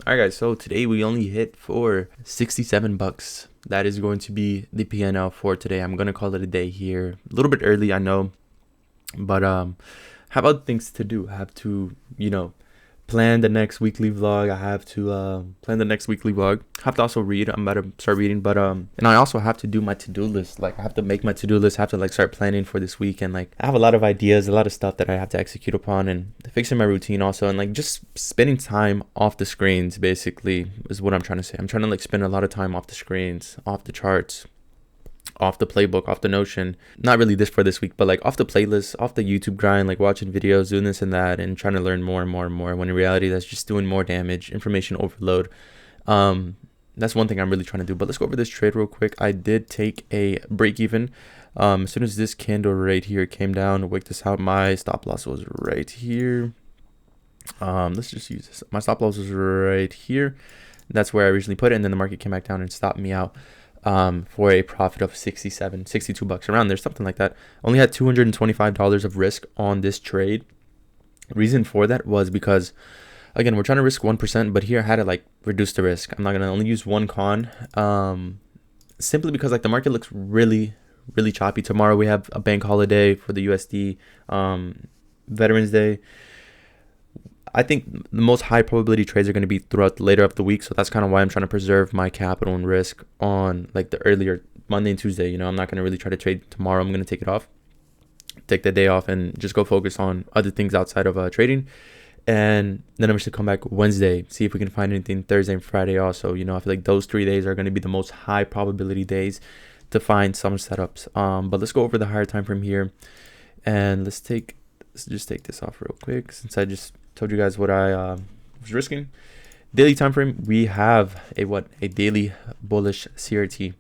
All right, guys. So today we only hit for 67 bucks. That is going to be the PNL for today. I'm gonna call it a day here. A little bit early, I know, but have other things to do. I have to, plan the next weekly vlog. I have to plan the next weekly vlog. I have to also read. I'm about to start reading, but and I also have to do my to-do list. Like I have to make my to-do list. I have to like start planning for this week, and like I have a lot of ideas, a lot of stuff that I have to execute upon, and fixing my routine also, and like just spending time off the screens basically is what I'm trying to say. I'm trying to like spend a lot of time off the screens, off the charts, off the playbook, off the Notion. Not really this for this week, but like off the playlist, off the YouTube grind, like watching videos, doing this and that, and trying to learn more and more and more. When in reality, that's just doing more damage, information overload. That's one thing I'm really trying to do. But let's go over this trade real quick. I did take a break even. As soon as this candle right here came down, wake this out. My stop loss was right here. Let's just use this. My stop loss was right here. That's where I originally put it, and then the market came back down and stopped me out for a profit of 62 bucks, around there, something like that. Only had $225 of risk on this trade. Reason for that was because, again, we're trying to risk 1%, but here I had to like reduce the risk. I'm not gonna only use one con, simply because like the market looks really choppy. Tomorrow we have a bank holiday for the USD, Veterans Day. I think the most high probability trades are going to be throughout the later of the week. So that's kind of why I'm trying to preserve my capital and risk on like the earlier Monday and Tuesday. I'm not going to really try to trade tomorrow. I'm going to take it off, take the day off, and just go focus on other things outside of trading. And then I'm just going to come back Wednesday, see if we can find anything Thursday and Friday also. I feel like those 3 days are going to be the most high probability days to find some setups. But let's go over the higher time frame here. And let's just take this off real quick, since I just told you guys what I was risking. Daily time frame, we have a daily bullish CRT.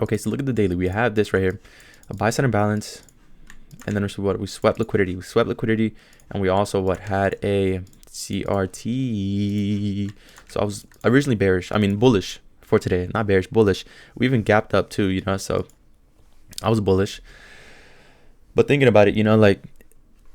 Okay, so look at the daily. We have this right here, a buy side imbalance, and then we swept liquidity. And we also had a CRT. So I was originally bullish for today, not bearish, bullish. We even gapped up too, so I was bullish. But thinking about it, like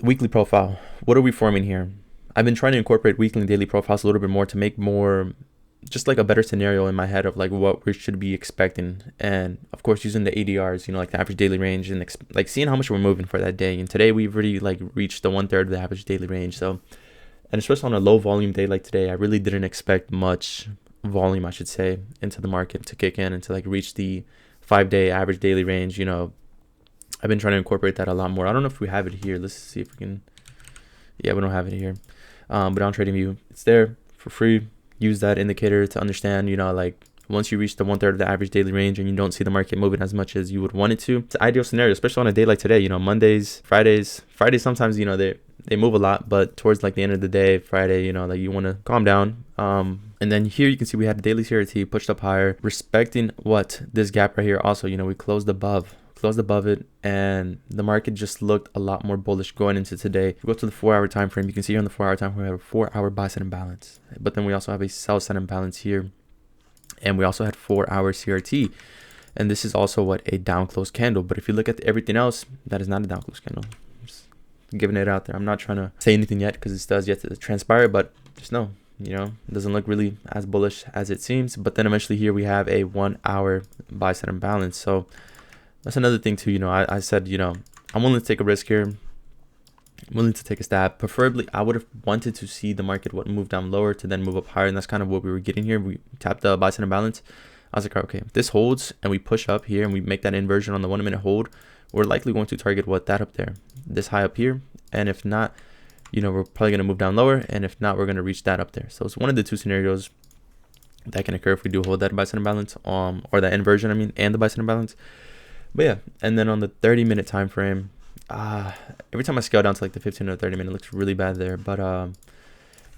weekly profile, what are we forming here? I've been trying to incorporate weekly and daily profiles a little bit more to make more just like a better scenario in my head of like what we should be expecting, and of course using the ADRs, like the average daily range, and like seeing how much we're moving for that day. And today we've already like reached the 1/3 of the average daily range. So, and especially on a low volume day like today, I really didn't expect much volume, I should say, into the market to kick in and to like reach the 5-day average daily range. I've been trying to incorporate that a lot more. I don't know if we have it here. Let's see if we can. Yeah, we don't have it here. But on TradingView, it's there for free. Use that indicator to understand, like once you reach the 1/3 of the average daily range and you don't see the market moving as much as you would want it to. It's an ideal scenario, especially on a day like today. Mondays, Fridays sometimes, they move a lot, but towards like the end of the day, Friday, like you want to calm down. And then here you can see we had a daily CRT pushed up higher, respecting this gap right here. Also, we closed above it, and the market just looked a lot more bullish going into today. If we go to the 4-hour time frame, you can see here on the 4-hour time frame we have a 4-hour buy side imbalance, but then we also have a sell side imbalance here, and we also had 4-hour CRT, and this is also a down close candle. But if you look at everything else, that is not a down close candle. I'm just giving it out there. I'm not trying to say anything yet because it does yet to transpire, but just know, it doesn't look really as bullish as it seems. But then eventually here we have a 1-hour buy side imbalance. So that's another thing too. I said, I'm willing to take a risk here. I'm willing to take a stab. Preferably, I would have wanted to see the market move down lower to then move up higher, and that's kind of what we were getting here. We tapped the buy side imbalance. I was like, okay, if this holds and we push up here and we make that inversion on the 1-minute hold, we're likely going to target that up there, this high up here. And if not, we're probably going to move down lower, and if not, we're going to reach that up there. So it's one of the two scenarios that can occur if we do hold that buy side imbalance, or that inversion, and the buy side imbalance. But yeah, and then on the 30-minute time frame, every time I scale down to like the 15 or 30 minute, it looks really bad there. But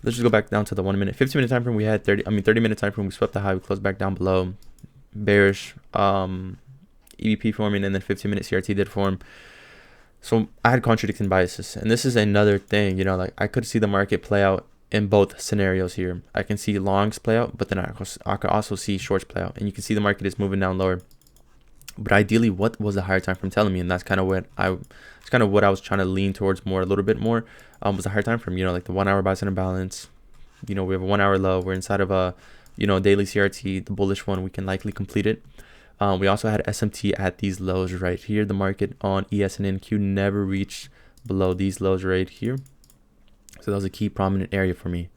let's just go back down to the 1-minute. 15-minute time frame, we had 30-minute time frame, we swept the high, we closed back down below, bearish, EVP forming, and then 15-minute CRT did form. So I had contradicting biases, and this is another thing, like I could see the market play out in both scenarios here. I can see longs play out, but then I could also see shorts play out, and you can see the market is moving down lower. But ideally, what was the higher time frame telling me? And that's kind of what I was trying to lean towards more, a little bit more, was the higher time frame. Like the 1-hour buy side imbalance, You know, we have a 1 hour low. We're inside of a, you know, daily CRT, the bullish one. We can likely complete it. We also had SMT at these lows right here. The market on ES and NQ never reached below these lows right here. So that was a key prominent area for me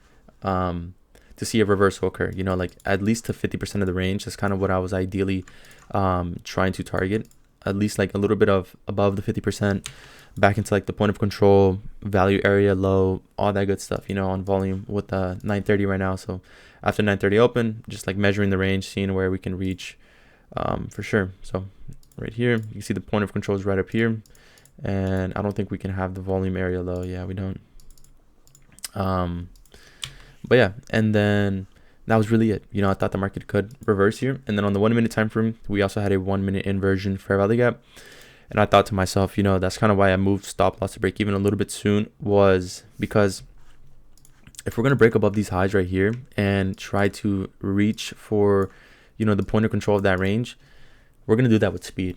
to see a reversal occur, you know, like at least to 50% of the range. That's kind of what I was ideally trying to target, at least like a little bit of above the 50%, back into like the point of control, value area, low, all that good stuff, you know, on volume with 930 right now. So after 930 open, just like measuring the range, seeing where we can reach for sure. So right here, you can see the point of control is right up here. And I don't think we can have the volume area low. Yeah, we don't. But yeah, and then that was really it. You know, I thought the market could reverse here. And then on the 1 minute time frame, we also had a 1 minute inversion fair value gap. And I thought to myself, you know, that's kind of why I moved stop loss to break even a little bit soon, was because if we're going to break above these highs right here and try to reach for, you know, the point of control of that range, we're going to do that with speed.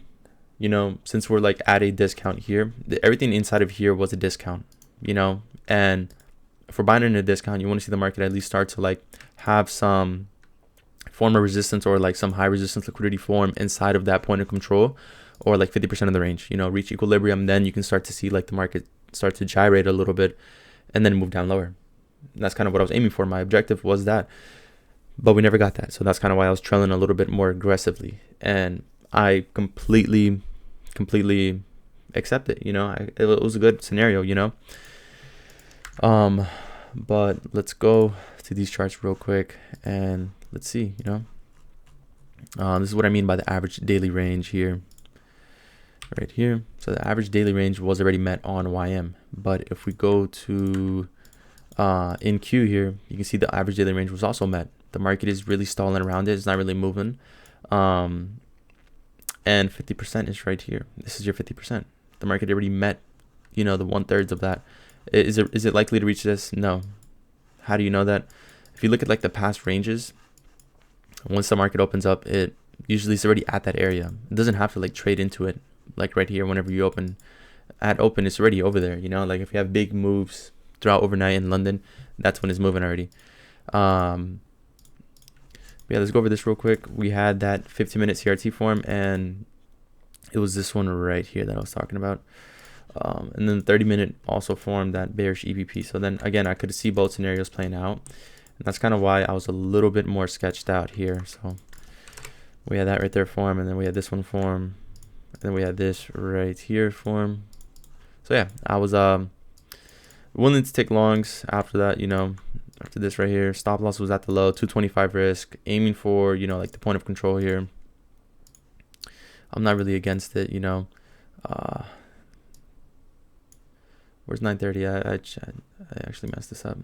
You know, since we're like at a discount here, everything inside of here was a discount, you know, and if we're buying in a discount, you want to see the market at least start to like have some form of resistance or like some high resistance liquidity form inside of that point of control, or like 50% of the range, you know, reach equilibrium. Then you can start to see like the market start to gyrate a little bit and then move down lower. And that's kind of what I was aiming for. My objective was that, but we never got that. So that's kind of why I was trailing a little bit more aggressively, and I completely accept it. You know, it was a good scenario, you know. But let's go to these charts real quick and let's see, you know. This is what I mean by the average daily range here, right here. So the average daily range was already met on YM, but if we go to in Q here, you can see the average daily range was also met. The market is really stalling around it. It's not really moving. And 50% is right here. This is your 50%. The market already met, you know, the 1/3 of that. Is it likely to reach this? No. How do you know that? If you look at like the past ranges, once the market opens up, it usually is already at that area. It doesn't have to like trade into it. Like right here, whenever you open, it's already over there. You know, like if you have big moves throughout overnight in London, that's when it's moving already. Yeah, let's go over this real quick. We had that 15-minute CRT form, and it was this one right here that I was talking about. And then 30-minute also formed that bearish EVP. So then again, I could see both scenarios playing out, and that's kind of why I was a little bit more sketched out here. So we had that right there form, and then we had this one form, and then we had this right here form. So yeah, I was willing to take longs after that, you know, after this right here. Stop loss was at the low, 225 risk, aiming for, you know, like the point of control here. I'm not really against it, you know. Where's 930? I actually messed this up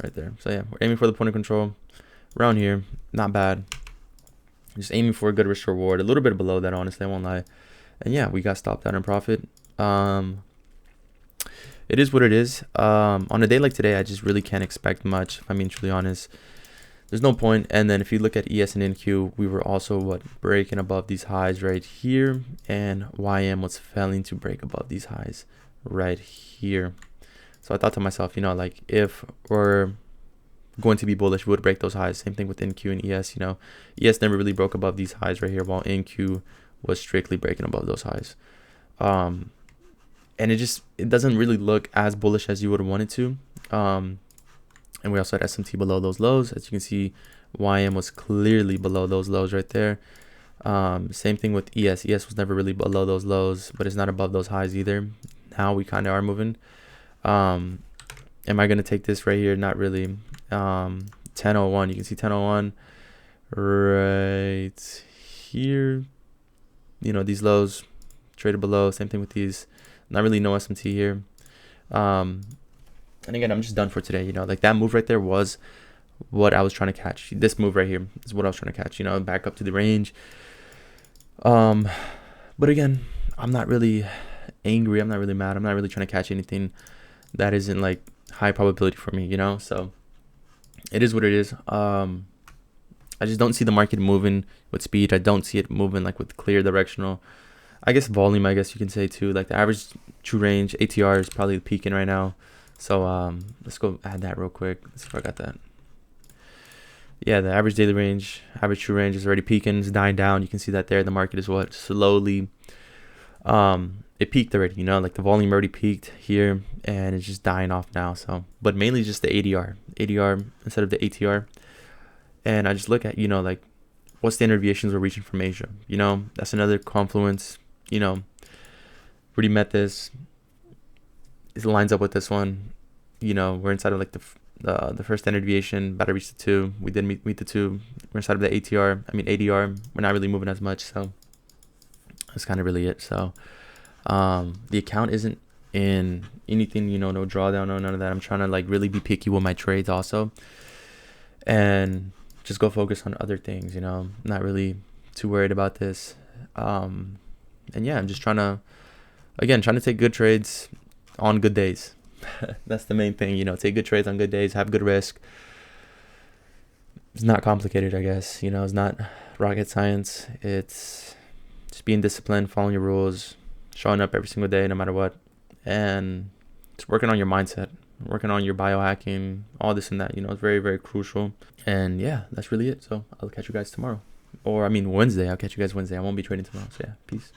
right there. So yeah, we're aiming for the point of control around here. Not bad. Just aiming for a good risk reward. A little bit below that, honestly, I won't lie. And yeah, we got stopped out in profit. It is what it is. On a day like today, I just really can't expect much, if I'm being truly honest. There's no point. And then if you look at ES and NQ, we were also breaking above these highs right here, and YM was failing to break above these highs right here. So I thought to myself, you know, like if we're going to be bullish, we would break those highs. Same thing with NQ and ES. You know, ES never really broke above these highs right here, while NQ was strictly breaking above those highs. And it doesn't really look as bullish as you would want it to. And we also had SMT below those lows. As you can see, YM was clearly below those lows right there. Same thing with ES. ES was never really below those lows, but it's not above those highs either. Now we kind of are moving. Am I going to take this right here? Not really. 1001. You can see 1001 right here. You know, these lows traded below. Same thing with these. Not really no SMT here. And again, I'm just done for today. You know, like that move right there was what I was trying to catch. This move right here is what I was trying to catch, you know, back up to the range. But again, I'm not really angry. I'm not really mad. I'm not really trying to catch anything that isn't like high probability for me, you know? So it is what it is. I just don't see the market moving with speed. I don't see it moving like with clear directional, I guess, volume, I guess you can say too. Like the average true range ATR is probably peaking right now. So let's go add that real quick. Let's see if I got that. Yeah, the average daily range, average true range is already peaking, it's dying down. You can see that there. The market is what, slowly it peaked already, you know, like the volume already peaked here and it's just dying off now. So, but mainly just the ADR instead of the ATR. And I just look at, you know, like what standard deviations we're reaching from Asia. You know, that's another confluence. You know, already met this. It lines up with this one. You know, we're inside of like the first standard deviation, about to reach the 2. We did meet the 2. We're inside of the ADR. We're not really moving as much, so that's kind of really it. So the account isn't in anything, you know, no drawdown, no none of that. I'm trying to like really be picky with my trades also, and just go focus on other things, you know. I'm not really too worried about this. And yeah, I'm just trying to take good trades on good days. That's the main thing, you know. Take good trades on good days, have good risk. It's not complicated, I guess, you know. It's not rocket science. It's just being disciplined, following your rules, showing up every single day no matter what, and just working on your mindset, working on your biohacking, all this and that, you know. It's very, very crucial. And yeah, that's really it. So I'll catch you guys tomorrow, or Wednesday. I'll catch you guys Wednesday. I won't be trading tomorrow, so yeah, peace.